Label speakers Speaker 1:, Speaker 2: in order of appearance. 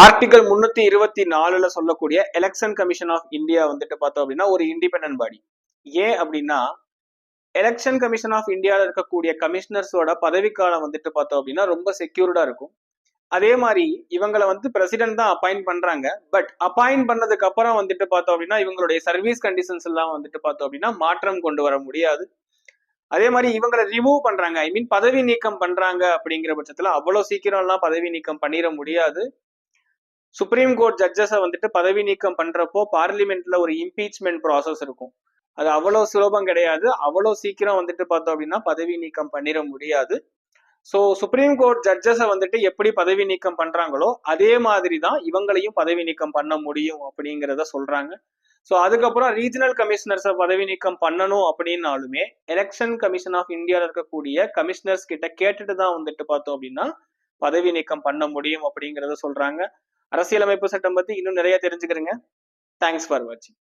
Speaker 1: Article 324ல சொல்லக்கூடிய election commission of India வந்துட்டு பார்த்தோம் அப்படின்னா ஒரு இண்டிபெண்டன்ட் பாடி. ஏன் அப்படின்னா எலெக்ஷன் கமிஷன் ஆஃப் இந்தியாவில் இருக்கக்கூடிய கமிஷனர்ஸோட பதவிக்காலம் வந்துட்டு பார்த்தோம் அப்படின்னா ரொம்ப செக்யூர்டா இருக்கும். அதே மாதிரி இவங்களை வந்து பிரசிடென்ட் தான் அப்பாயிண்ட் பண்றாங்க. பட் அப்பாயிண்ட் பண்ணதுக்கு அப்புறம் வந்துட்டு பார்த்தோம் அப்படின்னா இவங்களுடைய சர்வீஸ் கண்டிஷன்ஸ் எல்லாம் வந்துட்டு பார்த்தோம் அப்படின்னா மாற்றம் கொண்டு வர முடியாது. அதே மாதிரி இவங்களை ரிமூவ் பண்றாங்க, ஐ மீன் பதவி நீக்கம் பண்றாங்க அப்படிங்கிற பட்சத்துல அவ்வளவு சீக்கிரம் எல்லாம் பதவி நீக்கம் பண்ணிட முடியாது. சுப்ரீம் கோர்ட் ஜட்ஜஸை வந்துட்டு பதவி நீக்கம் பண்றப்போ பார்லிமெண்ட்ல ஒரு இம்பீச்மெண்ட் ப்ராசஸ் இருக்கும். அது அவ்வளவு சுலபம் கிடையாது. அவ்வளவு சீக்கிரம் வந்துட்டு பார்த்தோம் அப்படின்னா பதவி நீக்கம் பண்ணிட முடியாது. ஸோ சுப்ரீம் கோர்ட் ஜட்ஜஸை வந்துட்டு எப்படி பதவி நீக்கம் பண்றாங்களோ அதே மாதிரி தான் இவங்களையும் பதவி நீக்கம் பண்ண முடியும் அப்படிங்கிறத சொல்றாங்க. ஸோ அதுக்கப்புறம் ரீஜனல் கமிஷனர்ஸை பதவி நீக்கம் பண்ணணும் அப்படின்னாலுமே எலெக்ஷன் கமிஷன் ஆஃப் இந்தியாவில் இருக்கக்கூடிய கமிஷனர்ஸ் கிட்ட கேட்டுட்டு தான் வந்துட்டு பார்த்தோம் அப்படின்னா பதவி நீக்கம் பண்ண முடியும் அப்படிங்கிறத சொல்றாங்க. அரசியலமைப்பு சட்டம் பத்தி இன்னும் நிறைய தெரிஞ்சுக்கிறேங்க. தேங்க்ஸ் ஃபார் வாட்சிங்.